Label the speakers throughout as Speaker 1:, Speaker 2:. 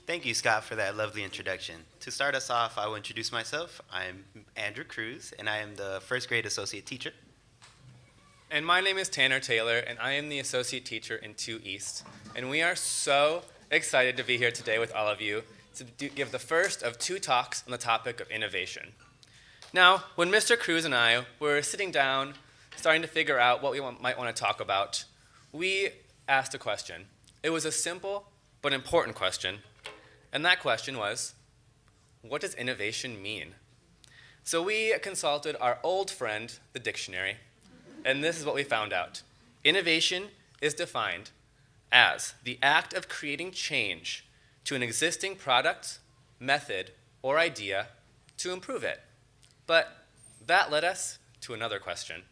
Speaker 1: Thank you, Scott, for that lovely introduction. To start us off, I will introduce myself. I'm Andrew Cruz, and I am the first grade associate teacher.
Speaker 2: And my name is Taylor, and I am the associate teacher in 2 East. And we are so excited to be here today with all of you to give the first of 2 talks on the topic of innovation. Now, when Mr. Cruz and I were sitting down, starting to figure out what we might want to talk about, we asked a question. It was a simple but important question. And that question was, what does innovation mean? So we consulted our old friend, the dictionary, and this is what we found out. Innovation is defined as the act of creating change to an existing product, method, or idea to improve it. But that led us to another question.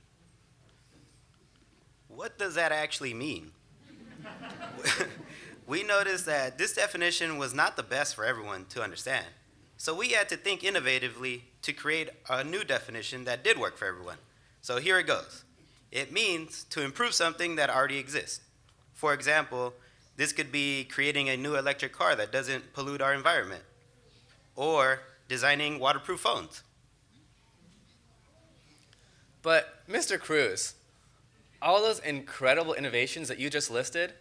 Speaker 1: What does that actually mean? We noticed that this definition was not the best for everyone to understand. So we had to think innovatively to create a new definition that did work for everyone. So here it goes. It means to improve something that already exists. For example, this could be creating a new electric car that doesn't pollute our environment, or designing waterproof phones.
Speaker 2: But Mr. Cruz, all those incredible innovations that you just listed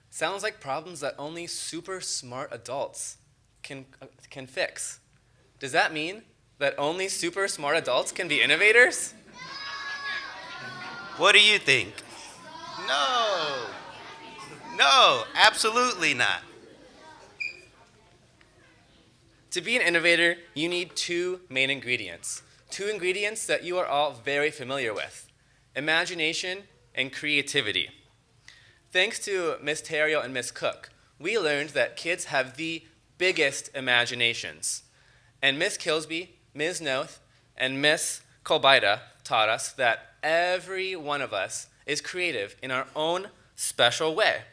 Speaker 2: sounds like problems that only super smart adults can fix. Does that mean that only super smart adults can be innovators?
Speaker 1: What do you think? No, absolutely not.
Speaker 2: To be an innovator, you need 2 main ingredients. 2 ingredients that you are all very familiar with: imagination and creativity. Thanks to Miss Terrio and Miss Cook, we learned that kids have the biggest imaginations. And Miss Kilsby, Ms. Noth, and Miss Kolbida taught us that every one of us is creative in our own special way.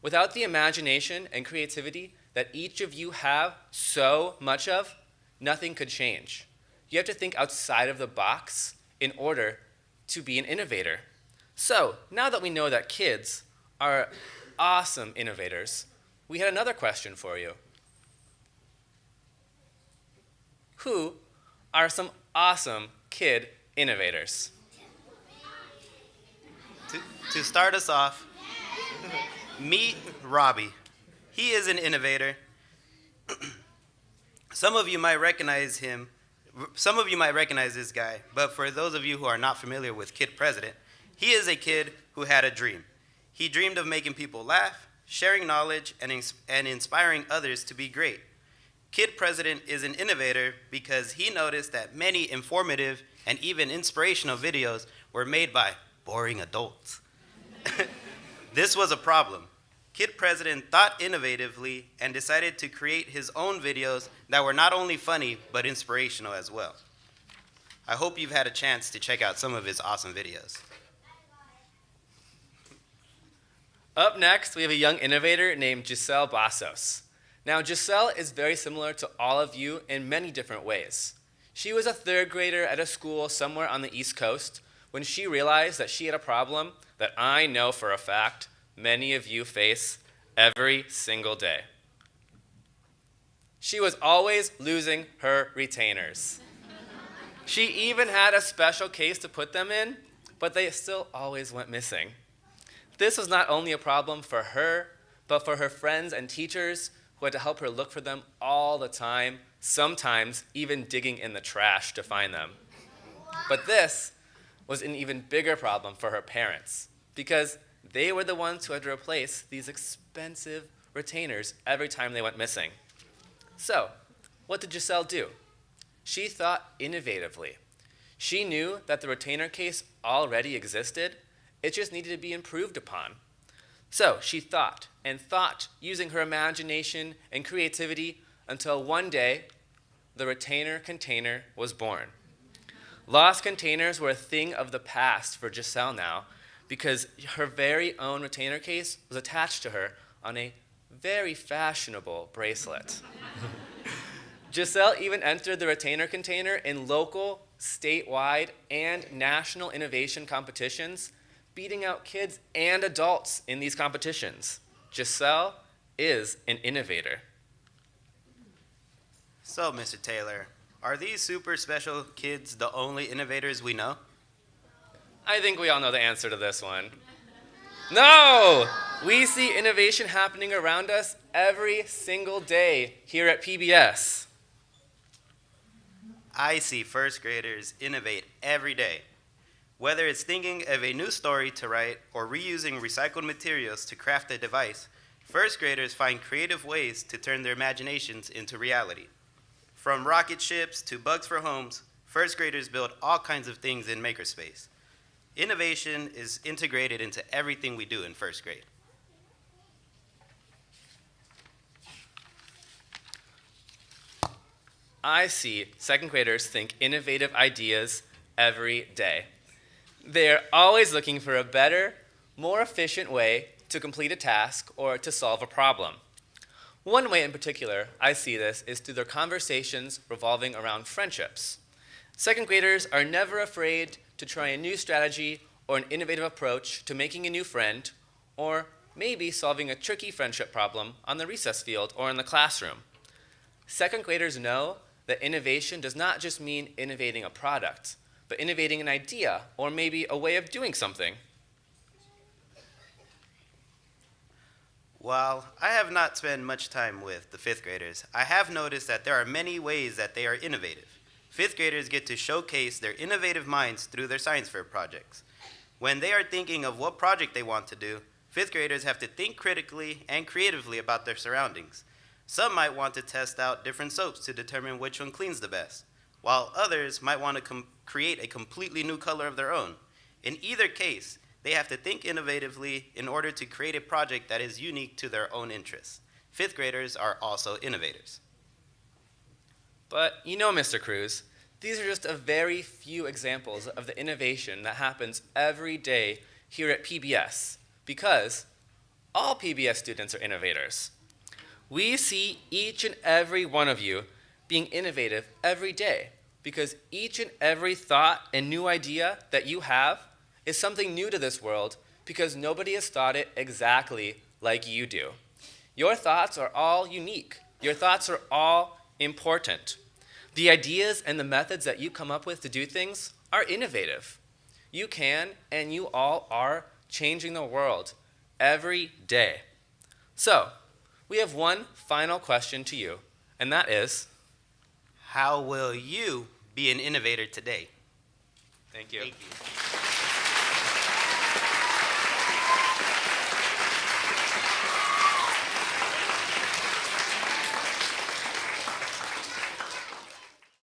Speaker 2: Without the imagination and creativity that each of you have so much of, nothing could change. You have to think outside of the box in order to be an innovator. So, now that we know that kids are awesome innovators, we had another question for you. Who are some awesome kid innovators?
Speaker 1: To start us off, meet Robbie. He is an innovator. Some of you might recognize him. Some of you might recognize this guy, but for those of you who are not familiar with Kid President, he is a kid who had a dream. He dreamed of making people laugh, sharing knowledge, and inspiring others to be great. Kid President is an innovator because he noticed that many informative and even inspirational videos were made by boring adults. This was a problem. Kid President thought innovatively and decided to create his own videos that were not only funny, but inspirational as well. I hope you've had a chance to check out some of his awesome videos.
Speaker 2: Up next, we have a young innovator named Giselle Bazos. Now, Giselle is very similar to all of you in many different ways. She was a 3rd grader at a school somewhere on the East Coast when she realized that she had a problem that I know for a fact many of you face every single day. She was always losing her retainers. She even had a special case to put them in, but they still always went missing. This was not only a problem for her, but for her friends and teachers who had to help her look for them all the time, sometimes even digging in the trash to find them. But this was an even bigger problem for her parents, because they were the ones who had to replace these expensive retainers every time they went missing. So, what did Giselle do? She thought innovatively. She knew that the retainer case already existed. It just needed to be improved upon. So she thought and thought, using her imagination and creativity, until one day, the retainer container was born. Lost containers were a thing of the past for Giselle now, because her very own retainer case was attached to her on a very fashionable bracelet. Giselle even entered the retainer container in local, statewide, and national innovation competitions, beating out kids and adults in these competitions. Giselle is an innovator.
Speaker 1: So, Mr. Taylor, are these super special kids the only innovators we know?
Speaker 2: I think we all know the answer to this one. No! We see innovation happening around us every single day here at PBS.
Speaker 1: I see first graders innovate every day. Whether it's thinking of a new story to write or reusing recycled materials to craft a device, first graders find creative ways to turn their imaginations into reality. From rocket ships to bugs for homes, first graders build all kinds of things in makerspace. Innovation is integrated into everything we do in first grade.
Speaker 2: I see second graders think innovative ideas every day. They're always looking for a better, more efficient way to complete a task or to solve a problem. One way in particular I see this is through their conversations revolving around friendships. Second graders are never afraid to try a new strategy or an innovative approach to making a new friend, or maybe solving a tricky friendship problem on the recess field or in the classroom. Second graders know that innovation does not just mean innovating a product, but innovating an idea or maybe a way of doing something.
Speaker 1: While I have not spent much time with the fifth graders, I have noticed that there are many ways that they are innovative. Fifth graders get to showcase their innovative minds through their science fair projects. When they are thinking of what project they want to do, fifth graders have to think critically and creatively about their surroundings. Some might want to test out different soaps to determine which one cleans the best, while others might want to create a completely new color of their own. In either case, they have to think innovatively in order to create a project that is unique to their own interests. Fifth graders are also innovators.
Speaker 2: But you know, Mr. Cruz, these are just a very few examples of the innovation that happens every day here at PBS, because all PBS students are innovators. We see each and every one of you being innovative every day, because each and every thought and new idea that you have is something new to this world, because nobody has thought it exactly like you do. Your thoughts are all unique. Your thoughts are all important. The ideas and the methods that you come up with to do things are innovative. You can, and you all are, changing the world every day. So, we have one final question to you, and that is,
Speaker 1: how will you be an innovator today?
Speaker 2: Thank you.
Speaker 1: Thank you.